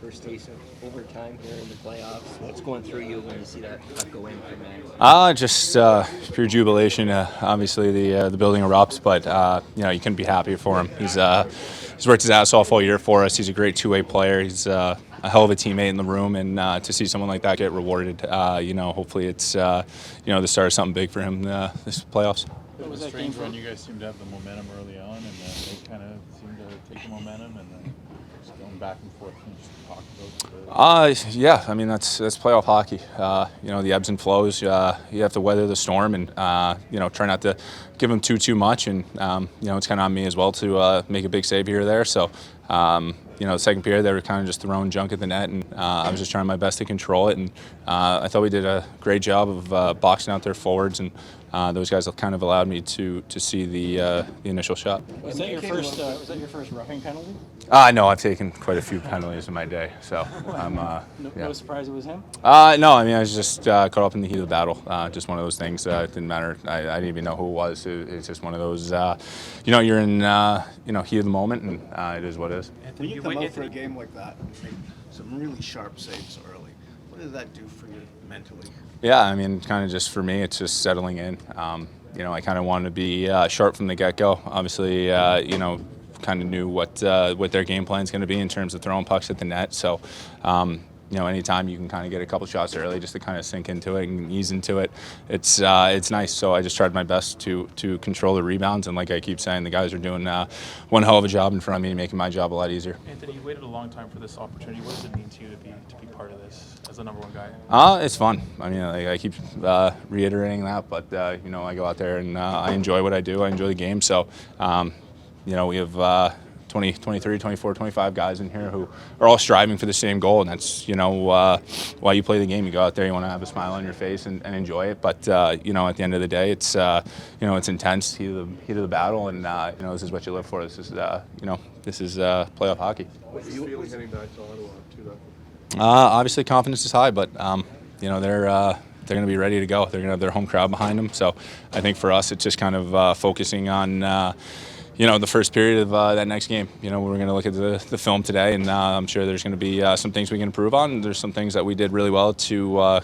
first taste of overtime here in the playoffs. What's going through you when you see that puck go in from Just pure jubilation. Obviously, the building erupts, but you couldn't be happier for him. He's worked his ass off all year for us. He's a great two-way player. He's a hell of a teammate in the room, and to see someone like that get rewarded, hopefully it's the start of something big for him this playoffs. It was a strange run. You guys seemed to have the momentum early on, and then they kind of seemed to take the momentum, and then just going back and forth. Can you just talk about Yeah, I mean that's playoff hockey. The ebbs and flows. You have to weather the storm, and try not to give them too much. And it's kind of on me as well to make a big save here or there. So. The second period, they were kind of just throwing junk at the net, and I was just trying my best to control it. And I thought we did a great job of boxing out their forwards, and those guys kind of allowed me to see the initial shot. Was that your first roughing penalty? No, I've taken quite a few penalties in my day, so I'm. No surprise it was him? No, I mean I was just caught up in the heat of the battle. Just one of those things. It didn't matter. I didn't even know who it was. It's just one of those. You're in heat of the moment, and it is what it is. When you come out for a game like that and make some really sharp saves early, what does that do for you mentally? Yeah, I mean, kind of just for me, it's just settling in. I kind of wanted to be sharp from the get-go. Obviously, kind of knew what their game plan is going to be in terms of throwing pucks at the net. So, anytime you can kind of get a couple shots early just to kind of sink into it and ease into it, it's nice. So I just tried my best to control the rebounds. And like I keep saying, the guys are doing one hell of a job in front of me, making my job a lot easier. Anthony, you waited a long time for this opportunity. What does it mean to you to be part of this as the number one guy? It's fun. I mean, I keep reiterating that, but I go out there and I enjoy what I do. I enjoy the game. So, we have 20, 23, 24, 25 guys in here who are all striving for the same goal, and that's why you play the game. You go out there, you want to have a smile on your face and enjoy it. But at the end of the day, it's it's intense, heat of the battle, and this is what you live for. This is playoff hockey. What's the feeling heading back to Ottawa too? Obviously, confidence is high, but they're going to be ready to go. They're going to have their home crowd behind them. So I think for us, it's just kind of focusing on. The first period of that next game. We're going to look at the film today, and I'm sure there's going to be some things we can improve on. And there's some things that we did really well to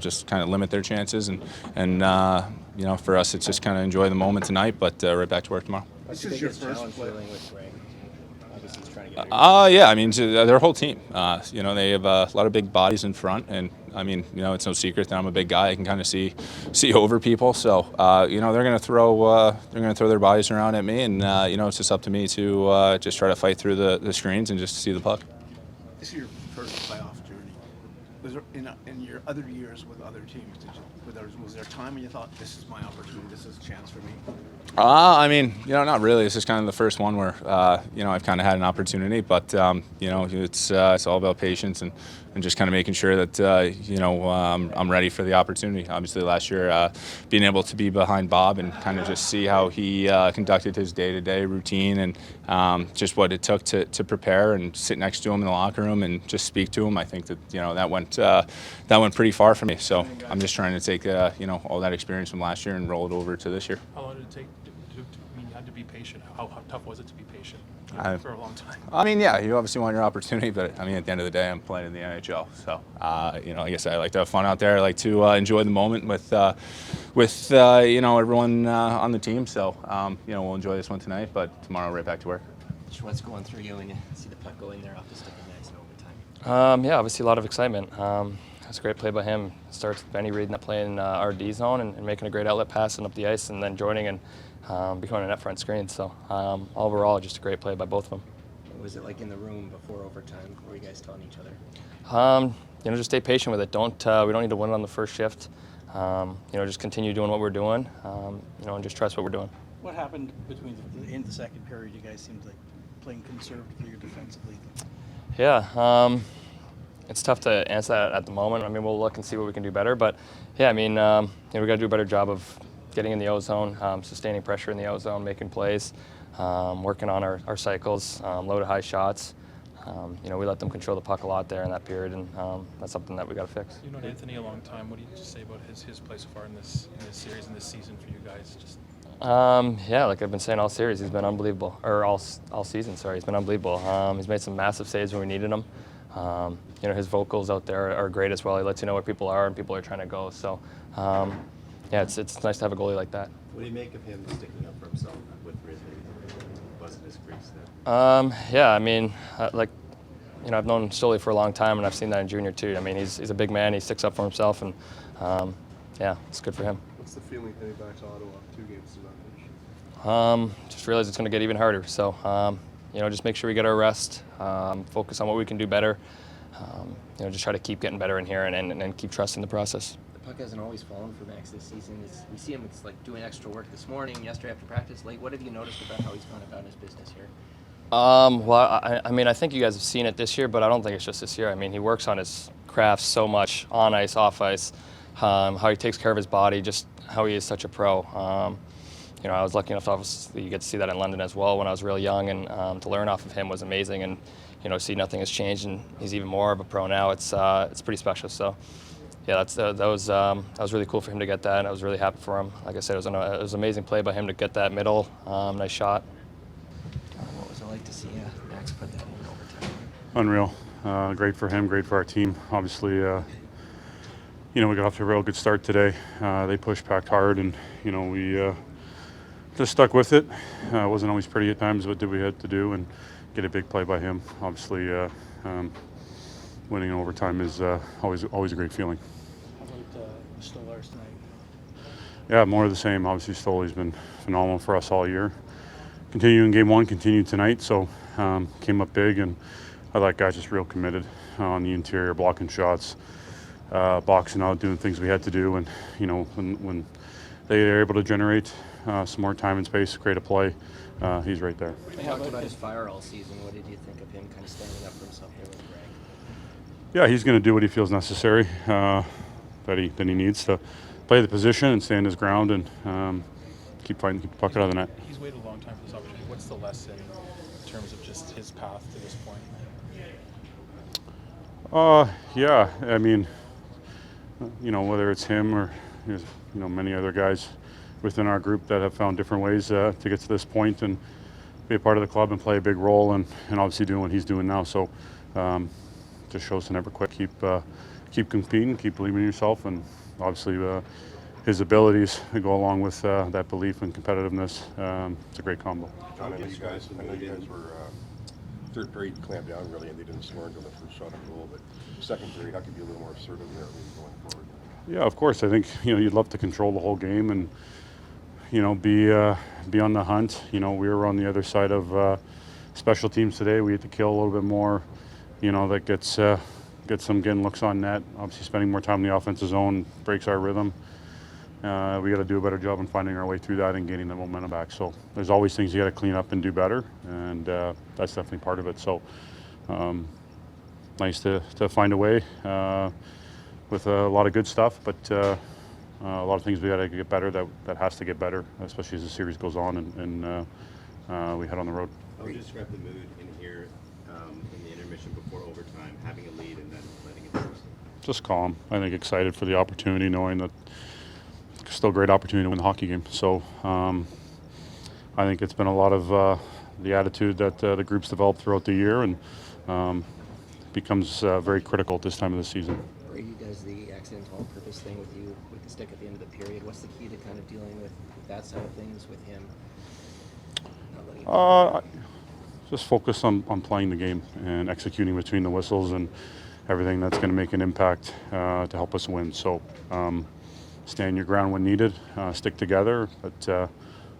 just kind of limit their chances. And for us, it's just kind of enjoy the moment tonight, but right back to work tomorrow. This is your first play with Ray. Obviously, he's trying to get. Yeah, I mean, their whole team. They have a lot of big bodies in front, and I mean, it's no secret that I'm a big guy. I can kind of see over people. So, they're going to throw their bodies around at me, and it's just up to me to just try to fight through the screens and just see the puck. This is your first playoff journey. Was there, in your other years with other teams, was there a time when you thought, this is my opportunity, this is a chance for me? I mean, not really. This is kind of the first one where, I've kind of had an opportunity, but, it's all about patience and just kind of making sure that, I'm ready for the opportunity. Obviously, last year, being able to be behind Bob and kind of just see how he conducted his day-to-day routine and just what it took to prepare and sit next to him in the locker room and just speak to him. I think that, that went pretty far for me. So I'm just trying to take, all that experience from last year and roll it over to this year. How long did it take? You had to be patient. How tough was it to be patient for a long time? I mean, yeah, you obviously want your opportunity, but I mean, at the end of the day, I'm playing in the NHL. So, I guess I like to have fun out there. I like to enjoy the moment with everyone on the team. So, we'll enjoy this one tonight, but tomorrow right back to work. What's going through you when you see the puck go in there off the stick of the ice in overtime? Yeah, obviously a lot of excitement. That's a great play by him. Starts with Benny reading that play in RD zone and making a great outlet pass and up the ice and then joining and becoming a net front screen. So overall, just a great play by both of them. What was it like in the room before overtime? What were you guys telling each other? Just stay patient with it. We don't need to win it on the first shift. Just continue doing what we're doing. And just trust what we're doing. What happened in the second period? You guys seemed like playing conservatively or defensively. Yeah. It's tough to answer that at the moment. I mean, we'll look and see what we can do better. But, yeah, I mean, we got to do a better job of getting in the O zone, sustaining pressure in the O zone, making plays, working on our cycles, low to high shots. We let them control the puck a lot there in that period, and that's something that we got to fix. You've known Anthony a long time. What do you just say about his play so far in this series and this season for you guys? Just Yeah, like I've been saying all series, he's been unbelievable, or all season. Sorry, he's been unbelievable. He's made some massive saves when we needed him. You know, his vocals out there are great as well. He lets you know where people are and people are trying to go. So, yeah, it's nice to have a goalie like that. What do you make of him sticking up for himself with Rielly, busting his crease there? Yeah, I mean, like, you know, I've known Stolarz for a long time, and I've seen that in junior too. I mean, he's a big man. He sticks up for himself, and yeah, it's good for him. What's the feeling heading back to Ottawa 2 games to advantage? Just realize it's going to get even harder. So, you know, just make sure we get our rest, focus on what we can do better. You know, just try to keep getting better in here and keep trusting the process. The puck hasn't always fallen for Max this season. We see him, it's like doing extra work this morning, yesterday after practice, late. What have you noticed about how he's gone about his business here? Well, I mean, I think you guys have seen it this year, but I don't think it's just this year. I mean, he works on his craft so much, on ice, off ice, how he takes care of his body, just how he is such a pro. You know, I was lucky enough to obviously you get to see that in London as well when I was real young, and to learn off of him was amazing. And you know, see nothing has changed, and he's even more of a pro now. It's pretty special. So, yeah, that was really cool for him to get that, and I was really happy for him. Like I said, it was an amazing play by him to get that middle, nice shot. What was it like to see Max put that in overtime? Unreal. Great for him, great for our team. Obviously, you know, we got off to a real good start today. They pushed, packed hard, and you know, we just stuck with it. It wasn't always pretty at times, but did what we had to do and get a big play by him. Obviously, winning in overtime is always a great feeling. How about Stolarz tonight? Yeah, more of the same. Obviously, Stolarz been phenomenal for us all year. Continuing game one, continued tonight, so came up big, and I thought guys just real committed on the interior, blocking shots, boxing out, doing things we had to do, and you know, when they are able to generate some more time and space, create a play, he's right there. We talked about his fire all season. What did you think of him kind of standing up for himself here with Greg? Yeah, he's going to do what he feels necessary, that he needs to play the position and stand his ground and keep fighting, keep the puck out of the net. He's waited a long time for this opportunity. What's the lesson in terms of just his path to this point? Yeah, I mean, you know, whether it's him or you know, many other guys within our group that have found different ways to get to this point and be a part of the club and play a big role, and obviously doing what he's doing now. So just shows to never quit, keep competing, keep believing in yourself, and obviously his abilities go along with that belief and competitiveness. It's a great combo. John, I know you guys were third period clamped down really, and they didn't score until the first shot of goal. But second period, how could you be a little more assertive there going forward? Yeah, of course. I think you'd love to control the whole game and be on the hunt. You know, we were on the other side of special teams today. We had to kill a little bit more. You know, that gets getting looks on net. Obviously, spending more time in the offensive zone breaks our rhythm. We got to do a better job in finding our way through that and gaining the momentum back. So there's always things you got to clean up and do better, and that's definitely part of it. So nice to find a way with a lot of good stuff, but a lot of things we got to get better. That has to get better, especially as the series goes on and we head on the road. How would you describe the mood in here in the intermission before overtime, having a lead and then letting it go? Just calm. I think excited for the opportunity, knowing that still a great opportunity to win the hockey game. So I think it's been a lot of the attitude that the group's developed throughout the year, and becomes very critical at this time of the season. Brady does the accidental on purpose thing with you with the stick at the end of the period. What's the key to kind of dealing with that side of things with him? Just focus on playing the game and executing between the whistles and everything that's going to make an impact to help us win. So stand your ground when needed, stick together, but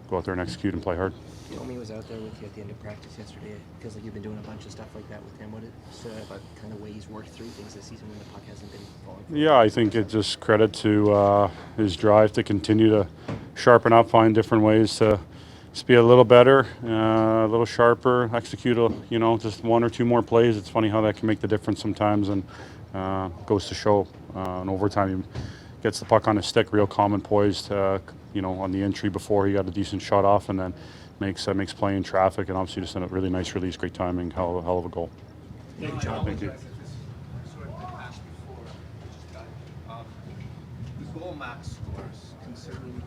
go out there and execute and play hard. Domi was out there with you at the end of practice yesterday. It feels like you've been doing a bunch of stuff like that with him. What about kind of way he's worked through things this season when the puck hasn't been falling? Yeah, I think it's just credit to his drive to continue to sharpen up, find different ways to just be a little better, a little sharper, execute just one or two more plays. It's funny how that can make the difference sometimes, and goes to show in overtime. He gets the puck on his stick, real calm and poised, on the entry before he got a decent shot off, and then makes play in traffic, and obviously just a really nice release, great timing, hell of a goal. Thank you, John. Thank you. The goal Max scores, considering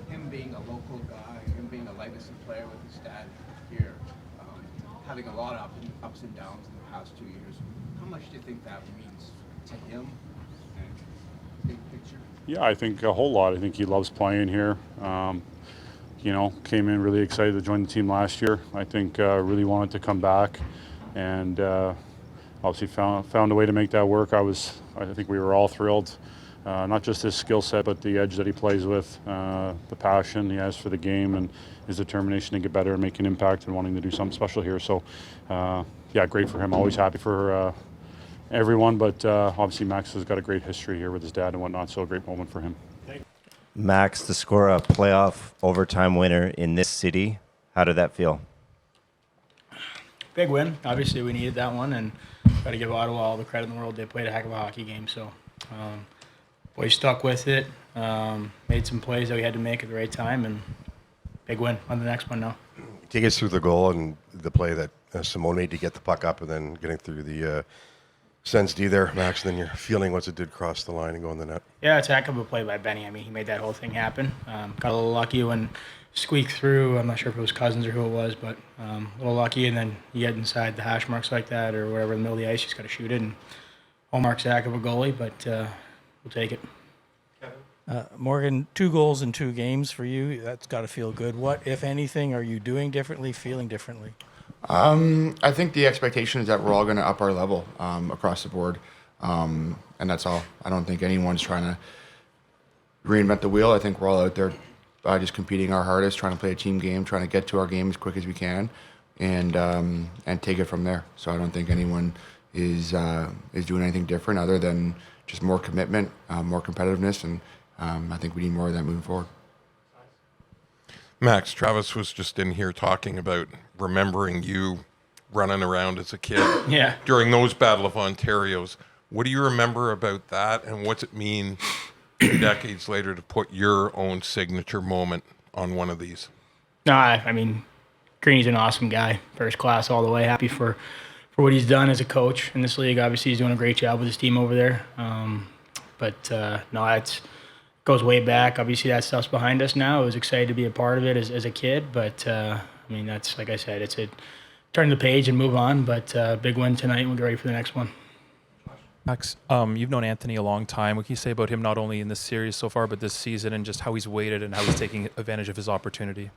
him being a local guy, him being a legacy player with his dad here, having a lot of ups and downs in the past 2 years, how much do you think that means to him and big picture? Yeah, I think a whole lot. I think he loves playing here. Came in really excited to join the team last year. I think really wanted to come back, and obviously found a way to make that work. I think we were all thrilled. Not just his skill set, but the edge that he plays with, the passion he has for the game, and his determination to get better and make an impact and wanting to do something special here. So, great for him. Always happy for everyone, but obviously Max has got a great history here with his dad and whatnot, so a great moment for him. Max, to score a playoff overtime winner in this city, how did that feel? Big win. Obviously, we needed that one, and got to give Ottawa all the credit in the world. They played a heck of a hockey game, so boys stuck with it, made some plays that we had to make at the right time, and big win on the next one now. Take us through the goal and the play that Simone made to get the puck up and then getting through the Sens D there, Max, and then you're feeling once it did cross the line and go in the net. Yeah, it's a heck of a play by Benny. I mean, he made that whole thing happen. Got a little lucky when squeaked through. I'm not sure if it was Cousins or who it was, but a little lucky. And then you get inside the hash marks like that or whatever in the middle of the ice, you just got to shoot it. And Hallmark's a heck of a goalie, but we'll take it. Morgan, 2 goals in 2 games for you. That's got to feel good. What, if anything, are you doing differently, feeling differently? I think the expectation is that we're all going to up our level across the board, and that's all. I don't think anyone's trying to reinvent the wheel. I think we're all out there just competing our hardest, trying to play a team game, trying to get to our game as quick as we can, and take it from there. So I don't think anyone is doing anything different other than just more commitment, more competitiveness, and I think we need more of that moving forward. Max, Travis was just in here talking about remembering you running around as a kid during those Battle of Ontarios. What do you remember about that, and what's it mean 2 decades later to put your own signature moment on one of these? No, I mean, Greeny's an awesome guy, first class all the way. Happy for what he's done as a coach in this league. Obviously, he's doing a great job with his team over there. It goes way back. Obviously, that stuff's behind us now. I was excited to be a part of it as a kid, but that's, like I said, it's a turn the page and move on. But big win tonight, and we'll get ready for the next one. Max, you've known Anthony a long time. What can you say about him not only in this series so far, but this season, and just how he's waited and how he's taking advantage of his opportunity?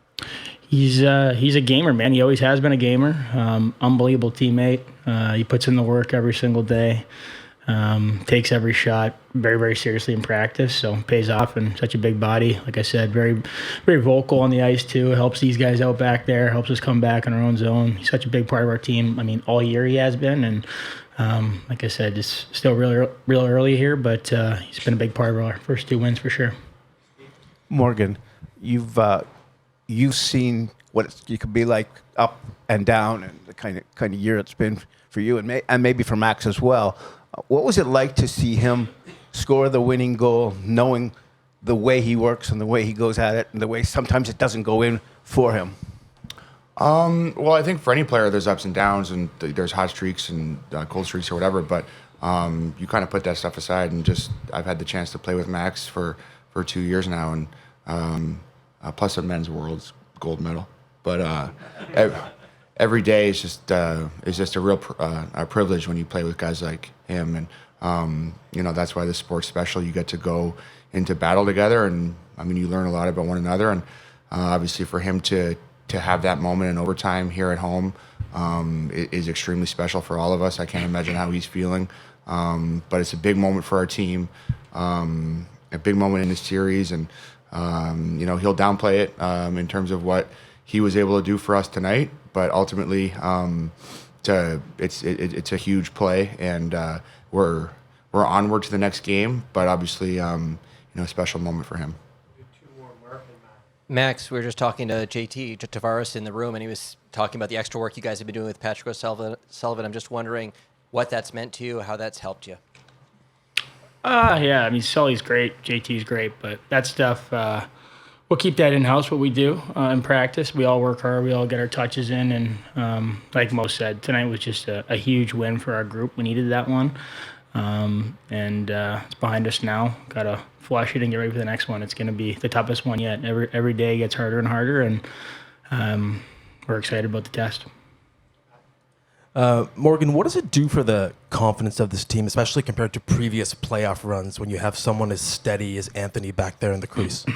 He's a gamer, man. He always has been a gamer. Unbelievable teammate. He puts in the work every single day. Takes every shot very, very seriously in practice, so it pays off, and such a big body. Like I said, very, very vocal on the ice too. Helps these guys out back there, helps us come back in our own zone. He's such a big part of our team. I mean, all year he has been, and like I said, it's still real early here, but he's been a big part of our first 2 wins for sure. Morgan, you've seen what you could be like up and down, and the kind of year it's been for you, and maybe for Max as well. What was it like to see him score the winning goal, knowing the way he works and the way he goes at it, and the way sometimes it doesn't go in for him? Well, I think for any player, there's ups and downs, and there's hot streaks and cold streaks or whatever. But you kind of put that stuff aside, and I've had the chance to play with Max for 2 years now, and plus a men's world's gold medal. But every day is just a real privilege when you play with guys like him, and that's why this sport's special. You get to go into battle together, and I mean, you learn a lot about one another, and obviously for him to have that moment in overtime here at home is extremely special for all of us. I can't imagine how he's feeling, but it's a big moment for our team, a big moment in the series, and he'll downplay it in terms of what he was able to do for us tonight, but ultimately it's a huge play, and we're onward to the next game, but obviously a special moment for him. Max, we were just talking to Tavares in the room, and he was talking about the extra work you guys have been doing with Patrick O'Sullivan. I'm just wondering what that's meant to you, how that's helped you. Yeah, I mean, Sully's great, JT's great, but that stuff, we'll keep that in-house, what we do in practice. We all work hard, we all get our touches in, and like Mo said, tonight was just a huge win for our group. We needed that one. and it's behind us now. Got to flush it and get ready for the next one. It's going to be the toughest one yet. Every day gets harder and harder, and we're excited about the test. Morgan, what does it do for the confidence of this team, especially compared to previous playoff runs when you have someone as steady as Anthony back there in the crease?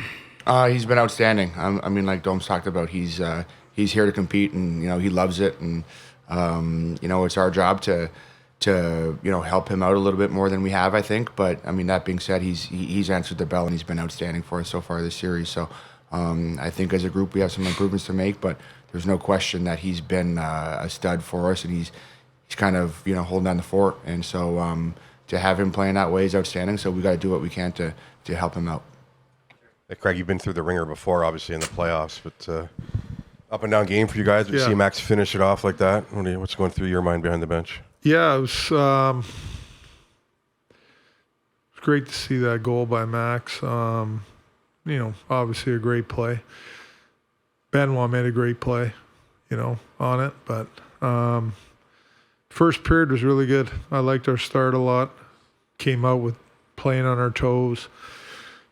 He's been outstanding. I mean, like Dom's talked about, he's here to compete, and he loves it, and it's our job to help him out a little bit more than we have, I think. But I mean, that being said, he's answered the bell, and he's been outstanding for us so far this series. So I think as a group we have some improvements to make, but there's no question that he's been a stud for us, and he's kind of holding down the fort. And so to have him playing that way is outstanding. So we got to do what we can to help him out. Hey, Craig, you've been through the ringer before, obviously in the playoffs, but up and down game for you guys. We see Max finish it off like that. What's going through your mind behind the bench? Yeah, it was great to see that goal by Max. Obviously a great play. Benoit made a great play, on it. But first period was really good. I liked our start a lot. Came out with playing on our toes.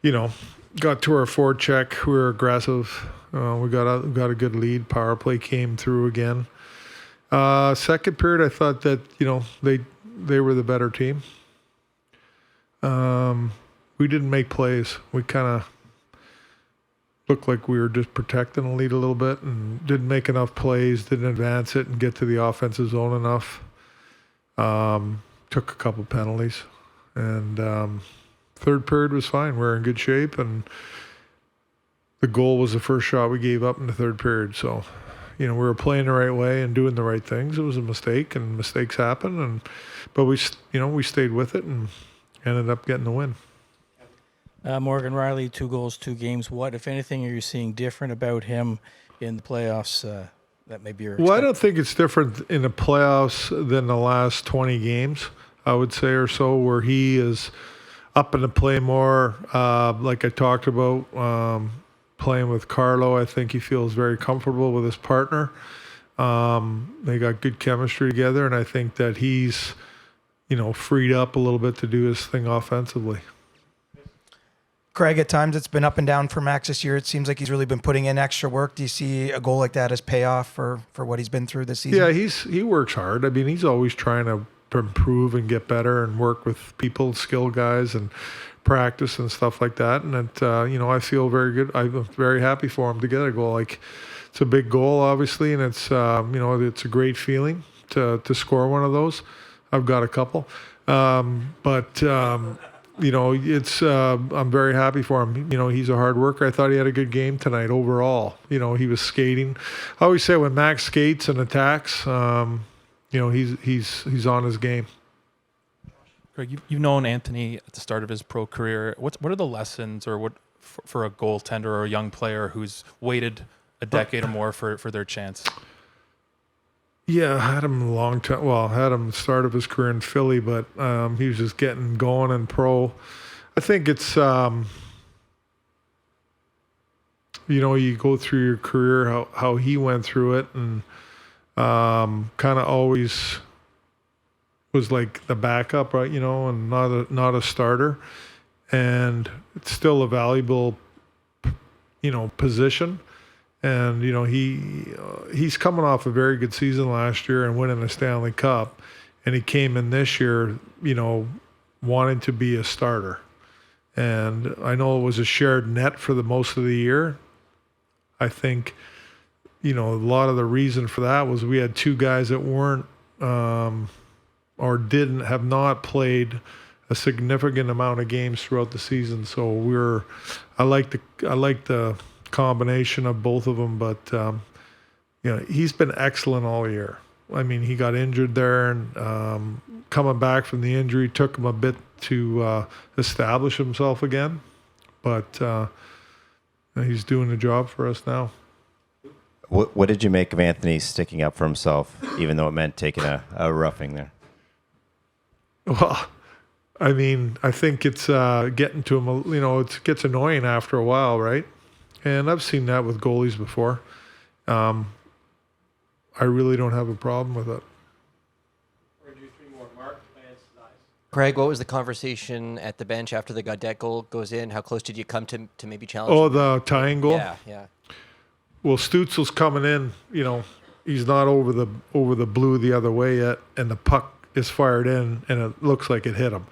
Got to our forecheck. We were aggressive. We got a good lead. Power play came through again. Second period, I thought that they were the better team. We didn't make plays. We kind of looked like we were just protecting the lead a little bit and didn't make enough plays, didn't advance it and get to the offensive zone enough. Took a couple penalties. And third period was fine. We were in good shape, and the goal was the first shot we gave up in the third period. So, we were playing the right way and doing the right things. It was a mistake, and mistakes happen. But we stayed with it and ended up getting the win. Morgan Rielly, 2 goals, 2 games. What, if anything, are you seeing different about him in the playoffs that maybe you're Well, I don't think it's different in the playoffs than the last 20 games, I would say, or so, where he is up in the play more. Like I talked about, playing with Carlo, I think he feels very comfortable with his partner. They got good chemistry together, and I think that he's, freed up a little bit to do his thing offensively. Craig, at times it's been up and down for Max this year. It seems like he's really been putting in extra work. Do you see a goal like that as payoff for what he's been through this season? Yeah, he works hard. I mean, he's always trying to improve and get better and work with people, skilled guys, and practice and stuff like that. And I feel very good. I'm very happy for him to get a goal. Like, it's a big goal, obviously, and it's it's a great feeling to score one of those. I've got a couple, I'm very happy for him. He's a hard worker. I thought he had a good game tonight overall. He was skating. I always say when Max skates and attacks, he's on his game. Greg, you've known Anthony at the start of his pro career. What are the lessons, or what for a goaltender or a young player who's waited a decade or more for their chance? Yeah, I had him a long time. Well, I had him at the start of his career in Philly, but he was just getting going in pro. I think it's, you go through your career, how he went through it, and kind of always was like the backup, right? And not a starter. And it's still a valuable, position. And he's coming off a very good season last year and winning a Stanley Cup, and he came in this year, wanting to be a starter. And I know it was a shared net for the most of the year. I think, a lot of the reason for that was we had 2 guys that weren't or have not played a significant amount of games throughout the season. So I like the combination of both of them, but he's been excellent all year. I mean, he got injured there, and coming back from the injury took him a bit to establish himself again, but he's doing the job for us now. What did you make of Anthony sticking up for himself, even though it meant taking a roughing there? Well, I mean, I think it's getting to him, it gets annoying after a while, right? And I've seen that with goalies before. I really don't have a problem with it. We're going to do 3 more. Mark, Lance, Craig, what was the conversation at the bench after the Gaudette goal goes in? How close did you come to maybe challenge? Oh, the tying goal? Yeah. Well, Stützle's coming in, he's not over the blue the other way yet, and the puck is fired in, and it looks like it hit him.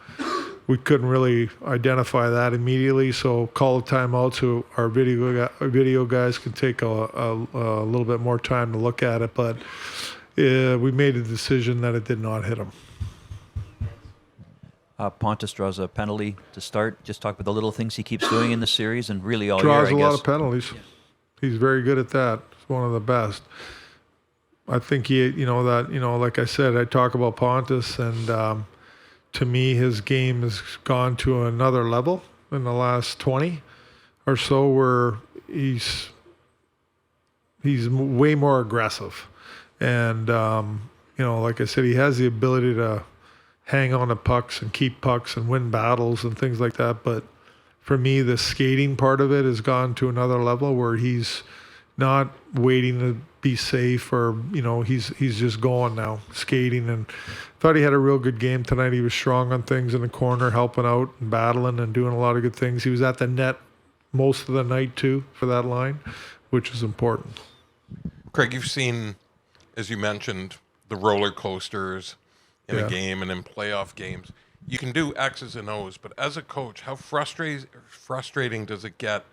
We couldn't really identify that immediately, so call a timeout so our video guys can take a little bit more time to look at it, but we made a decision that it did not hit him. Pontus draws a penalty to start. Just talk about the little things he keeps doing in the series and really all Draws year, I a guess. lot of penalties. Yeah. He's very good at that. He's one of the best. I think like I said, I talk about Pontus, and to me, his game has gone to another level in the last 20 or so, where he's way more aggressive, and like I said, he has the ability to hang on to pucks and keep pucks and win battles and things like that. But for me, the skating part of it has gone to another level where he's not waiting to be safe, or he's just going now, skating. And thought he had a real good game tonight. He was strong on things in the corner, helping out and battling and doing a lot of good things. He was at the net most of the night too for that line, which is important. Craig, you've seen, as you mentioned, the roller coasters in a game and in playoff games. You can do X's and O's, but as a coach, how frustrating does it get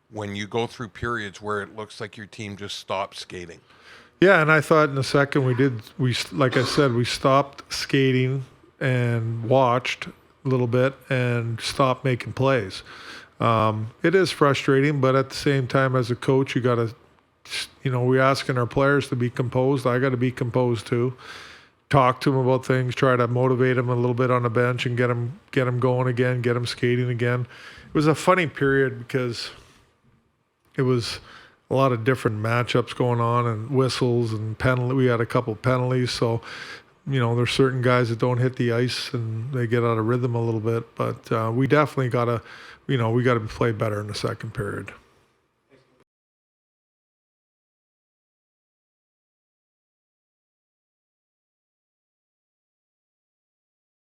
when you go through periods where it looks like your team just stops skating? Yeah, and I thought in the second like I said, we stopped skating and watched a little bit and stopped making plays. It is frustrating, but at the same time, as a coach, you got to, we're asking our players to be composed. I got to be composed too. Talk to them about things, try to motivate them a little bit on the bench and get them going again, get them skating again. It was a funny period because it was a lot of different matchups going on and whistles and penalty. We had a couple penalties, so there's certain guys that don't hit the ice and they get out of rhythm a little bit. But we definitely got to, we got to play better in the second period.